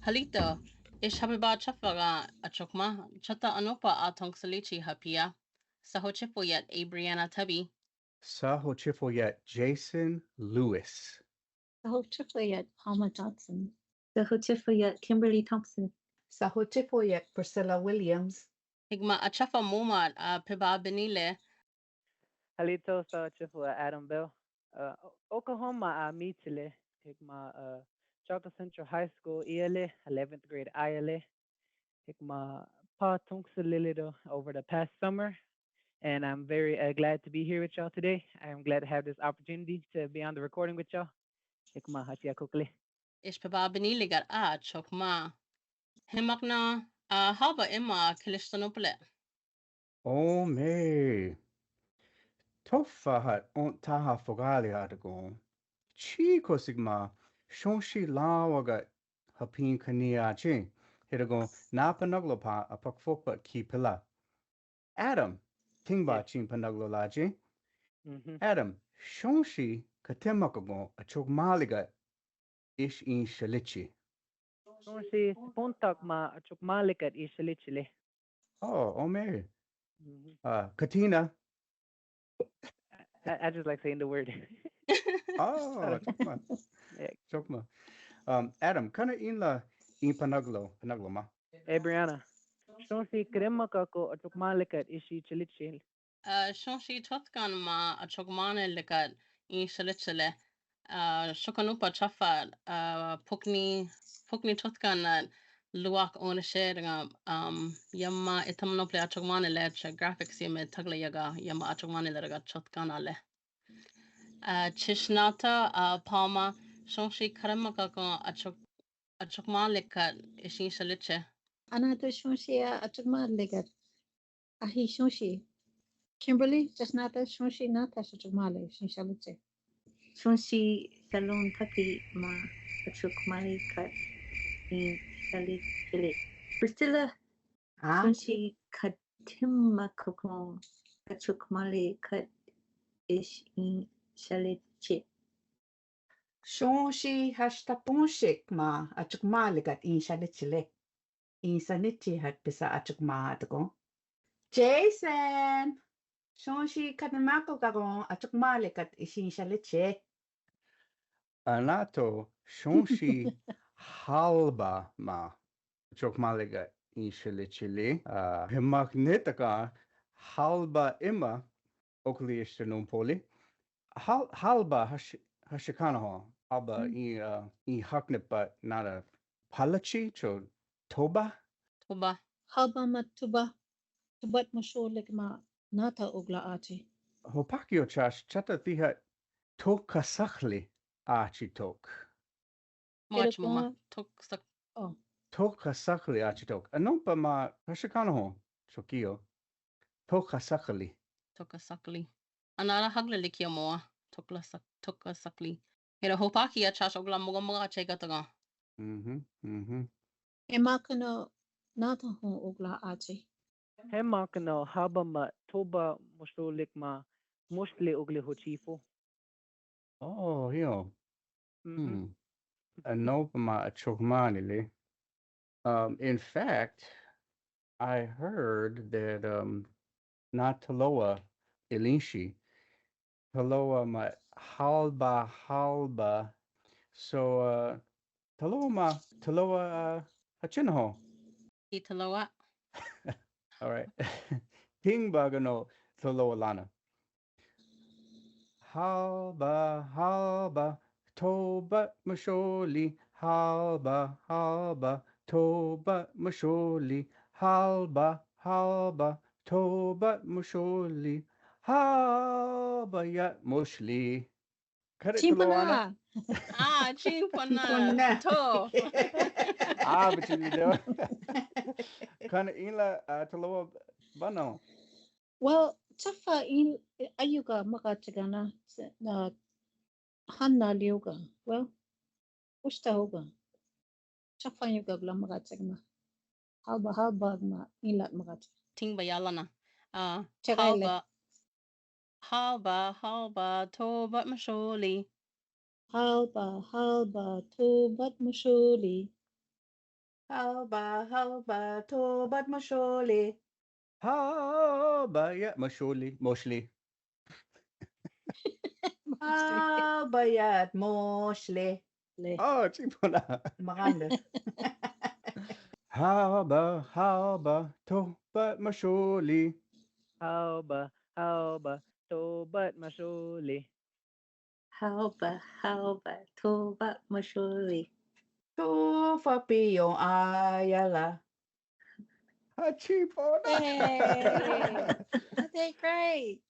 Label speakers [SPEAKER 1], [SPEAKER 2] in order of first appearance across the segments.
[SPEAKER 1] Halito, ish habiba chafaga achokma, chata anopa atong salichi hapia. Sahochipoyet Abriana Tubby.
[SPEAKER 2] Sahochipoyet Jason Lewis.
[SPEAKER 3] Sahochipoyet Palmer Johnson. Sahochipoyet Kimberly Thompson.
[SPEAKER 4] Sahochipoyet Priscilla Williams.
[SPEAKER 1] Higma achafa momad piba benile.
[SPEAKER 5] Halito Sahochipua Adam Bell. Oklahoma Mitile. Higma Choctaw Central High School ELA 11th grade ILA. Higma Pa Tungsalilido over the past summer. And I'm very glad to be here with y'all today. I'm glad to have this opportunity to be on the recording with y'all. Hikma Hatia Kukli.
[SPEAKER 1] Ish piba benile gat chokma. Himakna haba ima kilishtanopole.
[SPEAKER 2] Oh me. Tofahat on taha fogali atagon. Chico sigma. Shonshi lawagat hapin kania chin. Hitagon napanaglopa apakfopat ki pila. Adam. Tingba chin panaglo laji. Adam. Shonshi katemakagon achokmaligat ish in shalichi.
[SPEAKER 5] Shonshi spontak ma achokmalikat ishalichile.
[SPEAKER 2] Oh me. Katina.
[SPEAKER 5] I just like saying the word.
[SPEAKER 2] Oh, chokma. Adam, kana inla in panaglo ma.
[SPEAKER 5] Hey Brianna. Shonshi kremakako achokmalikat ishi chalichile.
[SPEAKER 1] Shonshi totkan ma achokmane likat in shalichile. Shokanupa chafa pukni totkan luak onishe yamma itamnople achokmane le graphics yeme tagla yaga yamma achokmane le chotkan ale. Chishnata Palma Shonshi Karamaka Achokmalika Ishin Shaliche.
[SPEAKER 3] Another Shonshi Achukmaligat. Ahi Shonshi. Kimberly, just not a Shonshi Nata Shachumale, Shinshaliche. Shonshi Salon Taki Ma Achukmali cut in Shali Chile. Priscilla Shonshi Katimakakon Achukmali cut ish in Shalichi.
[SPEAKER 4] Shonshi hashtaponshik ma achukmaligat in shalichile. In saniti hat pisa achukma atagon. Jason. Shonshi katamako gagon achukmaligat ishin shaliche.
[SPEAKER 2] Anato shonshi halba ma chokmaliga in shilichili. Himagnetaka halba ima okli ishtanum halba hashikanaho. Halba in haknipa nada palachi cho toba.
[SPEAKER 3] Halba matuba. Tubat masholik ma nata ogla ati.
[SPEAKER 2] Hopakio chash chata thiha tokasakli achitok.
[SPEAKER 1] Machmuma Toksak.
[SPEAKER 3] Oh.
[SPEAKER 2] Tokasakli achitok. Anompa ma hashikanaho chokio. Tokasakli.
[SPEAKER 1] Anara Hagla Likiamoa Tokasakli. Hira Hopaki Chash Ogla Mogomoga Chegataga.
[SPEAKER 3] Emakano nata hon ogla ati.
[SPEAKER 5] Hemakano habama toba musholikma mostly ugly hochifo.
[SPEAKER 2] Oh, yo. Anopama chokmanili. In fact, I heard that not Taloa Ilinshi, Taloa ma halba. So Taloa Hachinaho.
[SPEAKER 1] Italoa.
[SPEAKER 2] All right. Ting bagano Taloa Lana. Halba, toba masholi, halba, toba masholi, halba, toba masholi, halba ya mushli.
[SPEAKER 3] Chimpana.
[SPEAKER 1] Chimpana. To.
[SPEAKER 2] But you know. Kana ila taloa bano.
[SPEAKER 3] Well, Tafa in Ayuga Makatagana na Hanna Lyoga. Well, Ustahoga. Tafa Yuga Blamakatagna. Halba ma ilat magat.
[SPEAKER 1] Ting Bayalana. Halba, tobat masholi.
[SPEAKER 3] Halba, tobat masholi.
[SPEAKER 4] Halba, tobat mashole.
[SPEAKER 2] Halba, yeah, mostly.
[SPEAKER 4] Halbayat moshle.
[SPEAKER 2] Oh, chipona.
[SPEAKER 4] Maganda.
[SPEAKER 2] Halba, tobat masholi.
[SPEAKER 5] Hauba, tobat mashuli.
[SPEAKER 3] Halba, toba mashuli.
[SPEAKER 4] Tufa piyong ayala.
[SPEAKER 2] Chipona.
[SPEAKER 3] Hey, I did great.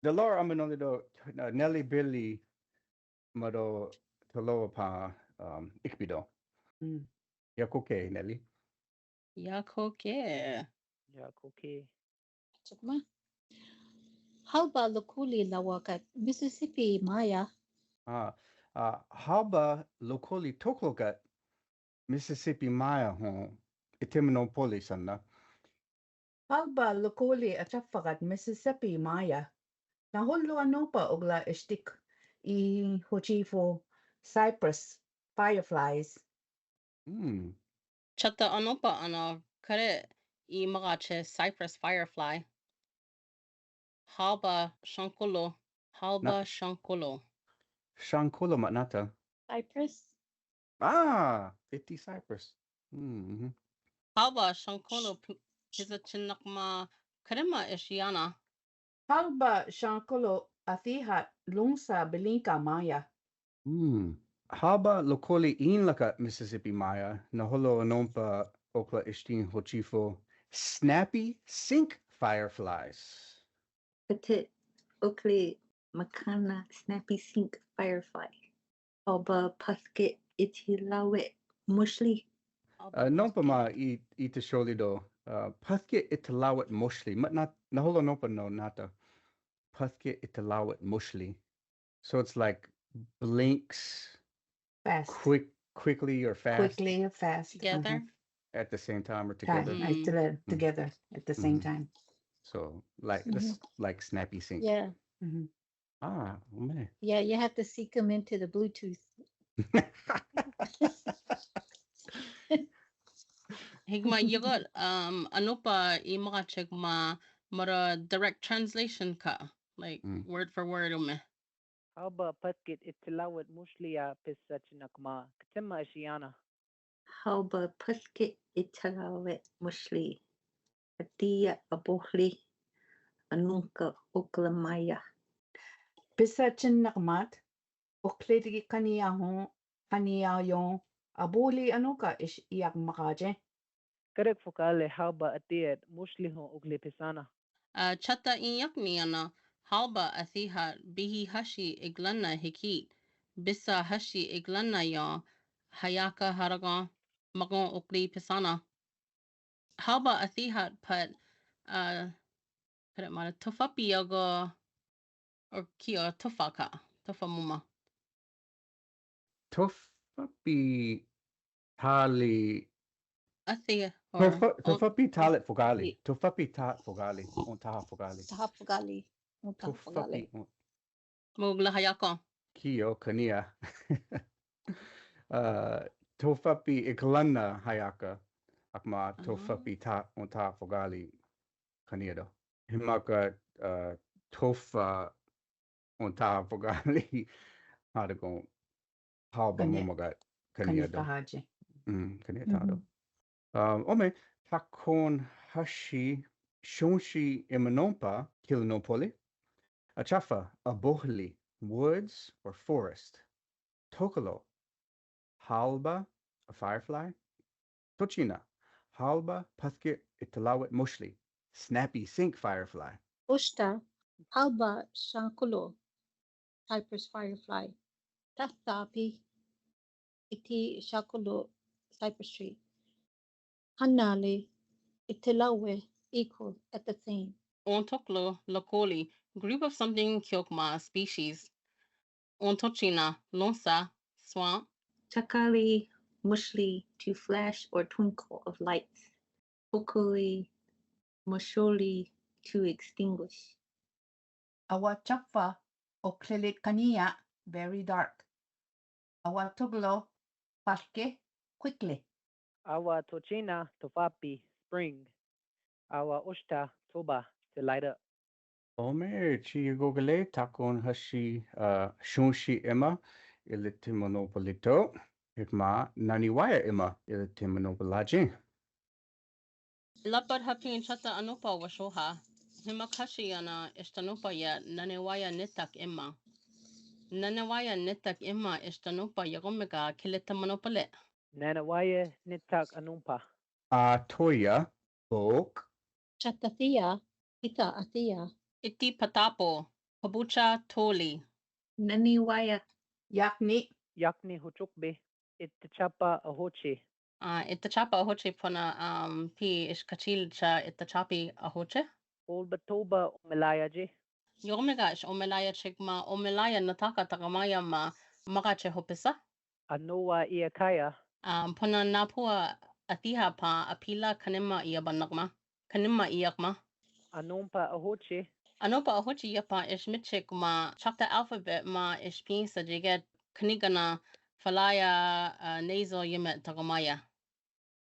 [SPEAKER 2] The Lord, I'm gonna do Nelly Billy, Mado Talopa, Ikbido.
[SPEAKER 4] Mm.
[SPEAKER 2] Yakoke, Nelly.
[SPEAKER 1] Yakoke.
[SPEAKER 5] Yakoke.
[SPEAKER 3] Chukma. Halba lukuli lawakat Mississippi Maya.
[SPEAKER 2] Haba locally Toklogat, Mississippi Maya home, Itiminopolis, Anna.
[SPEAKER 4] Halba lukuli at fakat Mississippi Maya. Nahullo ano pa ogla estik I hochifo cypress fireflies.
[SPEAKER 1] Chata anopa ano kare I magache cypress firefly. Halba shankolo. Halba shankolo.
[SPEAKER 2] Shankula Matnata.
[SPEAKER 3] Cypress.
[SPEAKER 2] 50 Cypress. Mm-hmm.
[SPEAKER 1] Halba shankolo pisa chinakma karema ishiana.
[SPEAKER 4] Halba shankolo athihat lungsa belinka Maya.
[SPEAKER 2] Haba locally in laka Mississippi Maya, Naholo Anompa Okla Ishtin Hochifo, snappy sink fireflies.
[SPEAKER 3] Petit Oakley Makana Snappy Sink Firefly. Oba Pasket Itilawet Mushli.
[SPEAKER 2] Nompa ma ita sholido. Pathke italawat mushli. Not Naholo Nompa no nata. Pathke italawat mushli. So it's like blinks
[SPEAKER 4] Fast.
[SPEAKER 2] quickly or fast.
[SPEAKER 4] Quickly or fast.
[SPEAKER 1] Together.
[SPEAKER 2] At the same time or together.
[SPEAKER 4] Together at the same time.
[SPEAKER 2] So like this like snappy sync.
[SPEAKER 3] Yeah.
[SPEAKER 4] Mm-hmm.
[SPEAKER 2] Oh man.
[SPEAKER 3] Yeah, you have to seek them into the Bluetooth.
[SPEAKER 1] Higma yagot anopa I magache mara direct translation ka. Like word for word ume.
[SPEAKER 5] Hauba patkit itilawat mushliya pisa chinakma. Katima ashiana.
[SPEAKER 3] Halba Pasket Itilawet Mushli. Atia Abohli. Anunka Oklamaya.
[SPEAKER 4] Bisa chinakmat. Okledi kaniya yung abuli ano ka ish iyak makaje.
[SPEAKER 5] Karek fokale hauba atiet mushliho ugli pisana.
[SPEAKER 1] Chata inyakni ana halba athiha bihi hashi iglana hikit. Bisa hashi iglana ya hayaka haragon magon ukli pisana. Halba athiha put put it mana tufapi yago or kia tufaka tufamuma.
[SPEAKER 2] Tofapi tali.
[SPEAKER 1] Athia or
[SPEAKER 2] Tofapi talit fogali. Tofapi tat fogali. On taha fogali.
[SPEAKER 3] Tahafagali.
[SPEAKER 2] Tofapi
[SPEAKER 1] mugla hayako.
[SPEAKER 2] kio kania. Tofapi iglana hayaka. Akma tofapi tat on taha fogali kania do. Himaka tofa on taha fogali. Hadagon halba momagat kania do.
[SPEAKER 4] Kahaje.
[SPEAKER 2] Kania tado. Ome Takkon Hashi Shonshi Imanompa Kilinopoli Achafa Abohli woods or forest Tokolo Halba a firefly Tochina Halba Pathke Italawet Mushli snappy sink firefly
[SPEAKER 3] Ushta. Halba Shankulo. Cypress Firefly. Tathapi. Iti Shakulo Cypress Tree. Hanale. Itilawe. Equal at the same.
[SPEAKER 1] Ontoklo lokoli group of something kyokma species. Ontochina lonsa swamp.
[SPEAKER 3] Takali Mushli to flash or twinkle of lights. Okuli Mosholi to extinguish.
[SPEAKER 4] Awachakfa oklelit kaniya very dark. Awatuglo palke quickly.
[SPEAKER 5] Awa tochina tofapi spring. Awa ushta toba to light up.
[SPEAKER 2] Ome chi gogole Takkon Hashi shunshi Emma ilitimonopolito Hikma Nanih Waiya Emma ilitimonopolaje.
[SPEAKER 1] Lapad hapin chata anupa washoha. Himakashi ana ishtanupa ya Nanih Waiya nitak imma. Nanih Waiya nitak imma ishtanupa yagomega kilitamonopole.
[SPEAKER 5] Nanih Waiya nitak anumpa.
[SPEAKER 2] Toya Bok
[SPEAKER 3] Chatathea, Ita Athea,
[SPEAKER 1] Iti patapo. Pabucha toli.
[SPEAKER 3] Nanih Waiya,
[SPEAKER 4] Yakni
[SPEAKER 5] Yakni huchukbe. Itchapa ahoche.
[SPEAKER 1] Itachapa ahoche pona pi ishkachil cha itachapi ahoche.
[SPEAKER 5] Olbatoba umelayaje.
[SPEAKER 1] Yomega ish omelaya chigma omelaya nataka tagamaya ma magache hopisa.
[SPEAKER 5] Anoa iakaya.
[SPEAKER 1] Pona napua atiha pa apila kanima iya banagma. Kanima iyakma.
[SPEAKER 5] Anumpa ahoche.
[SPEAKER 1] Anopa ahochi yapa ish mitchik ma chapter alphabet ma ish pinsa jiget kanigana falaya nasal yemet tagamaya.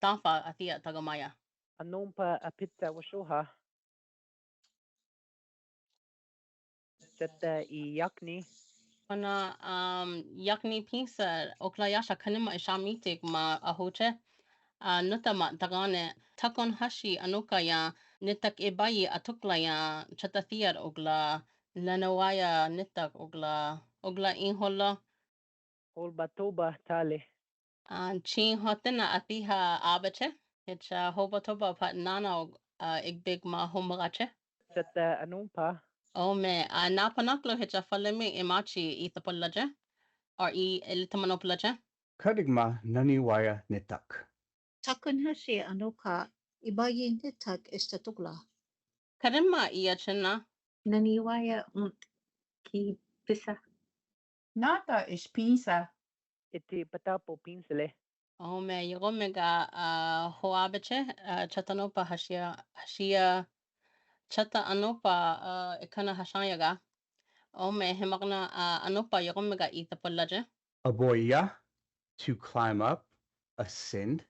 [SPEAKER 1] Tafa atia tagamaya.
[SPEAKER 5] Anumpa apita washoha. Chata I yakni.
[SPEAKER 1] Pona yakni pinsa oklayasha kanima ishamitik ma ahoche. Nuta ma tagane Takkon Hashi anuka ya nitak ibayi atukla ya chatathiyar ogla Nanih Waiya nitak ogla inhola
[SPEAKER 5] Olbatoba tale.
[SPEAKER 1] chin hotina atiha abache it's hobatoba pat nana igbig ma homagache
[SPEAKER 5] Chata anumpa.
[SPEAKER 1] me napanaklo hitcha falemi imachi ithapolaje or ilitamanopolaje
[SPEAKER 2] Kadigma Nanih Waiya Nitak.
[SPEAKER 3] Takkon Hashi Anoka, Ibayi Nitak Istatugla,
[SPEAKER 1] Kadima iya china
[SPEAKER 3] Nanih Waiya Ki Pisa,
[SPEAKER 4] Nata is pinsa.
[SPEAKER 5] Iti patapo pinsele.
[SPEAKER 1] me yagomega hoabache chatanopa hashia chata anopa ikana hashayaga me hemagna anopa yagomega ithapolaje
[SPEAKER 2] Aboya to climb up, ascend.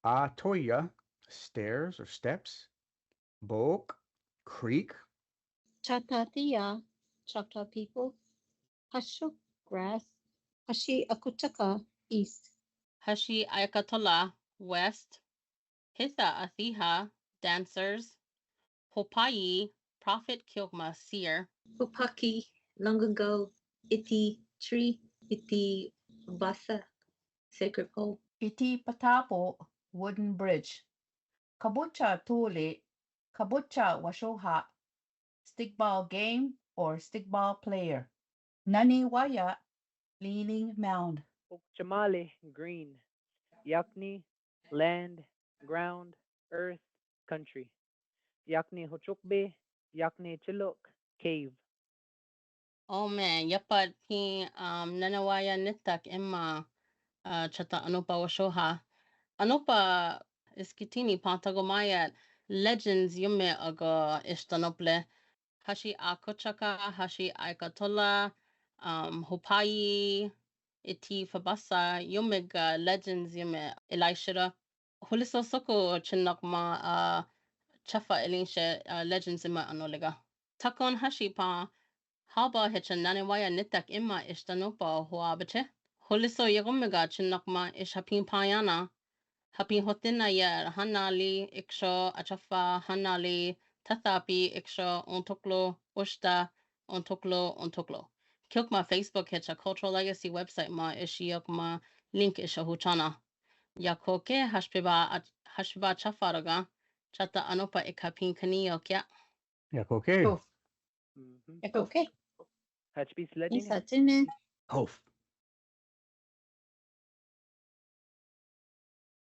[SPEAKER 2] Toya stairs or steps. Bok creek.
[SPEAKER 3] Chatathea, Choctaw people, Hashuk grass, Hashi Akutaka east,
[SPEAKER 1] Hashi Ayakatola, West, Hitha Athiha, Dancers, Hopayi, Prophet Kilgma, Seer,
[SPEAKER 3] Upaki, long ago, Iti tree, Iti Basa, sacred pole,
[SPEAKER 4] Iti patapo wooden bridge. Kabucha tuli. Kabucha washoha. Stickball game or stickball player. Nanih Waiya leaning mound.
[SPEAKER 5] Ukchamale green. Yakni land, ground, earth, country. Yakni huchukbe. Yakni chiluk cave.
[SPEAKER 1] man, Yapad Pi Nanih Waiya Nitak Emma Chata Anupa Washoha. Anupa Iskitini Pantagomaya Legends Yume Aga Ishtanople. Hashi Akochaka, Hashi Aikatola, Hopayi, Iti Fabasa, Yomega Legends Yume Elishira. Huliso Soko Chinakma Chafa Elinshe Legends Ima Anolega. Takkon Hashi Pa Haba Hitcha Nanih Waiya Nitak Ima Ishtanopa Huabache. Huliso Yagomega Chinakma Ishapin Payana. Happy hotina ya hanali iksho achafa hanali tathapi iksho ontoklo ushta ontoklo. Kilk my Facebook hitcha cultural legacy website ma ishiyok ma link isha huchana. Yakoke hashpiba chafaraga chata anopa ikapin kaniyo kya.
[SPEAKER 2] Yakoke.
[SPEAKER 4] Oof.
[SPEAKER 3] okay,
[SPEAKER 5] Hachpi sledging.
[SPEAKER 3] Isa Tine.
[SPEAKER 2] Hof.